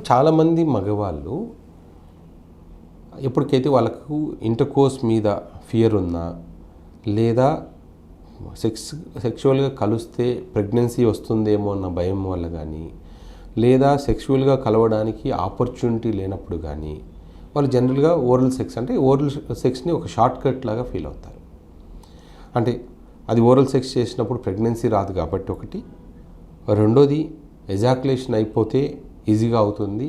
ఇప్పుడు చాలామంది మగవాళ్ళు ఎప్పటికైతే వాళ్ళకు ఇంటర్కోర్స్ మీద ఫియర్ ఉన్నా లేదా సెక్షువల్గా కలిస్తే ప్రెగ్నెన్సీ వస్తుందేమో అన్న భయం వల్ల కానీ లేదా సెక్షువల్గా కలవడానికి ఆపర్చునిటీ లేనప్పుడు కానీ వాళ్ళు జనరల్గా ఓరల్ సెక్స్ అంటే ఓరల్ సెక్స్ని ఒక షార్ట్ కట్ లాగా ఫీల్ అవుతారు. అంటే అది ఓరల్ సెక్స్ చేసినప్పుడు ప్రెగ్నెన్సీ రాదు కాబట్టి ఒకటి, రెండోది ఎజాక్యులేషన్ అయిపోతే ఈజీగా అవుతుంది.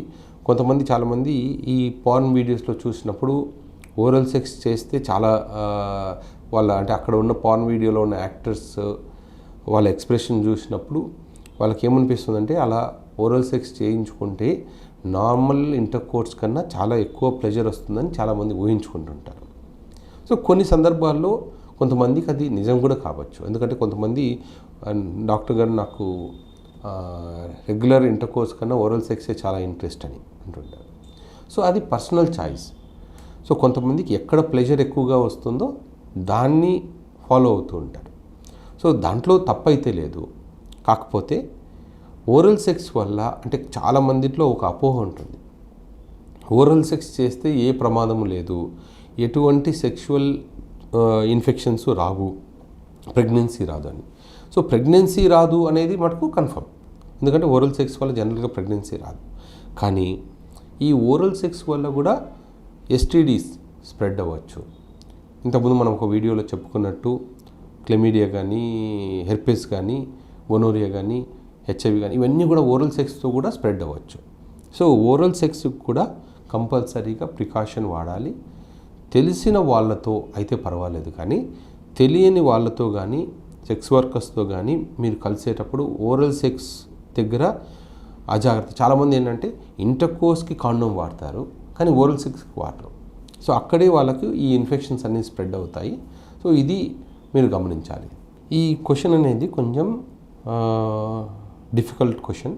కొంతమంది చాలామంది ఈ పార్న్ వీడియోస్లో చూసినప్పుడు ఓరల్ సెక్స్ చేస్తే చాలా వాళ్ళ అంటే అక్కడ ఉన్న పార్న్ వీడియోలో ఉన్న యాక్టర్స్ వాళ్ళ ఎక్స్ప్రెషన్ చూసినప్పుడు వాళ్ళకి ఏమనిపిస్తుందంటే అలా ఓరల్ సెక్స్ చేయించుకుంటే నార్మల్ ఇంటర్కోర్స్ కన్నా చాలా ఎక్కువ ప్లెజర్ వస్తుందని చాలామంది ఊహించుకుంటుంటారు. సో కొన్ని సందర్భాల్లో కొంతమందికి అది నిజం కూడా కావచ్చు. ఎందుకంటే కొంతమంది డాక్టర్ గారు నాకు రెగ్యులర్ ఇంటర్కోర్స్ కన్నా ఓరల్ సెక్సే చాలా ఇంట్రెస్ట్ అని అంటుంటారు. సో అది పర్సనల్ చాయిస్. సో కొంతమందికి ఎక్కడ ప్లెజర్ ఎక్కువగా వస్తుందో దాన్ని ఫాలో అవుతూ ఉంటారు. సో దాంట్లో తప్పైతే లేదు. కాకపోతే ఓరల్ సెక్స్ వల్ల అంటే చాలామందిలో ఒక అపోహ ఉంటుంది, ఓరల్ సెక్స్ చేస్తే ఏ ప్రమాదము లేదు, ఎటువంటి సెక్షువల్ ఇన్ఫెక్షన్స్ రావు, ప్రెగ్నెన్సీ రాదు అని. సో ప్రెగ్నెన్సీ రాదు అనేది మటుకు కన్ఫర్మ్, ఎందుకంటే ఓరల్ సెక్స్ వల్ల జనరల్గా ప్రెగ్నెన్సీ రాదు. కానీ ఈ ఓరల్ సెక్స్ వల్ల కూడా ఎస్టీడీస్ స్ప్రెడ్ అవ్వచ్చు. ఇంతకుముందు మనం ఒక వీడియోలో చెప్పుకున్నట్టు క్లెమిడియా కానీ, హెర్పెస్ కానీ, గొనోరియా కానీ, హెచ్ఐవి కానీ ఇవన్నీ కూడా ఓరల్ సెక్స్తో కూడా స్ప్రెడ్ అవ్వచ్చు. సో ఓరల్ సెక్స్ కూడా కంపల్సరీగా ప్రికాషన్ వాడాలి. తెలిసిన వాళ్ళతో అయితే పర్వాలేదు, కానీ తెలియని వాళ్ళతో కానీ సెక్స్ వర్కర్స్తో కానీ మీరు కలిసేటప్పుడు ఓరల్ సెక్స్ దగ్గర అజాగ్రత్త. చాలామంది ఏంటంటే ఇంటర్కోర్స్కి కాండోమ్ వాడతారు కానీ ఓరల్ సెక్స్కి వాడరు. సో అక్కడే వాళ్ళకి ఈ ఇన్ఫెక్షన్స్ అన్నీ స్ప్రెడ్ అవుతాయి. సో ఇది మీరు గమనించాలి. ఈ క్వశ్చన్ అనేది కొంచెం డిఫికల్ట్ క్వశ్చన్,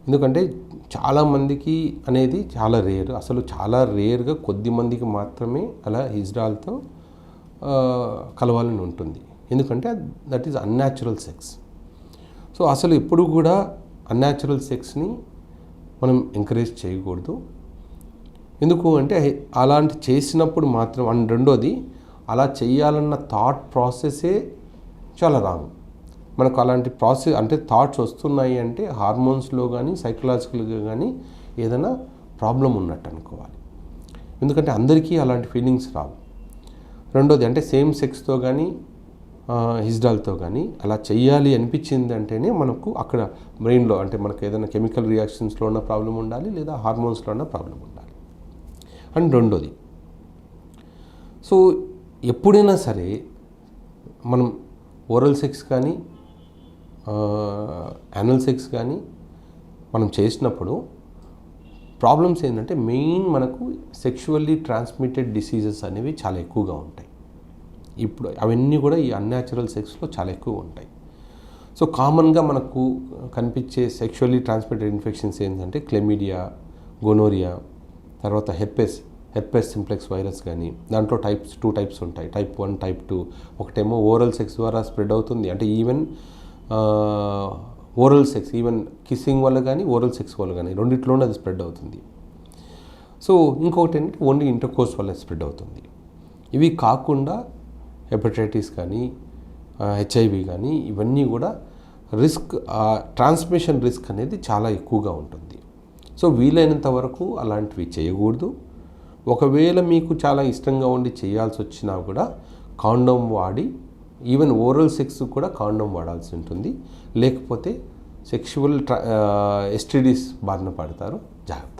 ఎందుకంటే చాలామందికి అనేది చాలా రేర్. అసలు చాలా రేర్గా కొద్ది మందికి మాత్రమే అలా హిజ్రాల్తో కలవాలని ఉంటుంది. ఎందుకంటే that is unnatural sex. So అసలు ఎప్పుడు కూడా అన్యాచురల్ సెక్స్ని మనం ఎంకరేజ్ చేయకూడదు. ఎందుకు అంటే అలాంటి చేసినప్పుడు మాత్రం, అండ్ రెండోది అలా చేయాలన్న థాట్ ప్రాసెసే చాలా రాంగ్. మనకు అలాంటి ప్రాసెస్ అంటే థాట్స్ వస్తున్నాయి అంటే హార్మోన్స్లో కానీ సైకలాజికల్గా కానీ ఏదైనా ప్రాబ్లం ఉన్నట్టు అనుకోవాలి. ఎందుకంటే అందరికీ అలాంటి ఫీలింగ్స్ రావు. రెండోది అంటే సేమ్ సెక్స్తో కానీ హిజ్డాల్తో కానీ అలా చెయ్యాలి అనిపించింది అంటేనే మనకు అక్కడ బ్రెయిన్లో అంటే మనకు ఏదైనా కెమికల్ రియాక్షన్స్లో ఉన్న ప్రాబ్లం ఉండాలి, లేదా హార్మోన్స్లో ఉన్న ప్రాబ్లం ఉండాలి. అండ్ రెండోది, సో ఎప్పుడైనా సరే మనం ఓరల్ సెక్స్ కానీ యానల్ సెక్స్ కానీ మనం చేసినప్పుడు ప్రాబ్లమ్స్ ఏంటంటే మెయిన్ మనకు సెక్షువల్లీ ట్రాన్స్మిటెడ్ డిసీజెస్ అనేవి చాలా ఎక్కువగా ఉంటాయి. ఇప్పుడు అవన్నీ కూడా ఈ అన్యాచురల్ సెక్స్లో చాలా ఎక్కువ ఉంటాయి. సో కామన్గా మనకు కనిపించే సెక్షువల్లీ ట్రాన్స్మిటెడ్ ఇన్ఫెక్షన్స్ ఏంటంటే క్లెమిడియా, గొనోరియా, తర్వాత హెర్పెస్ సింప్లెక్స్ వైరస్ కానీ దాంట్లో టూ టైప్స్ ఉంటాయి, టైప్ 1, టైప్ 2. ఒకటేమో ఓరల్ సెక్స్ ద్వారా స్ప్రెడ్ అవుతుంది, అంటే even oral sex, even kissing వల్ల కానీ ఓరల్ సెక్స్ వల్ల కానీ రెండిట్లోనే అది స్ప్రెడ్ అవుతుంది. సో ఇంకొకటి ఏంటంటే ఓన్లీ ఇంటర్కోర్స్ వల్ల స్ప్రెడ్ అవుతుంది. ఇవి కాకుండా హెపటైటిస్ కానీ హెచ్ఐవి కానీ ఇవన్నీ కూడా రిస్క్, ట్రాన్స్మిషన్ రిస్క్ అనేది చాలా ఎక్కువగా ఉంటుంది. సో వీలైనంత వరకు అలాంటివి చేయకూడదు. ఒకవేళ మీకు చాలా ఇష్టంగా ఉండి చేయాల్సి వచ్చినా కూడా కాండోమ్ వాడి, ఈవెన్ ఓరల్ సెక్స్ కూడా కాండోమ్ వాడాల్సి ఉంటుంది. లేకపోతే సెక్షువల్ ఎస్టీడీస్ బారిన పడతారు. జాగ్రత్త.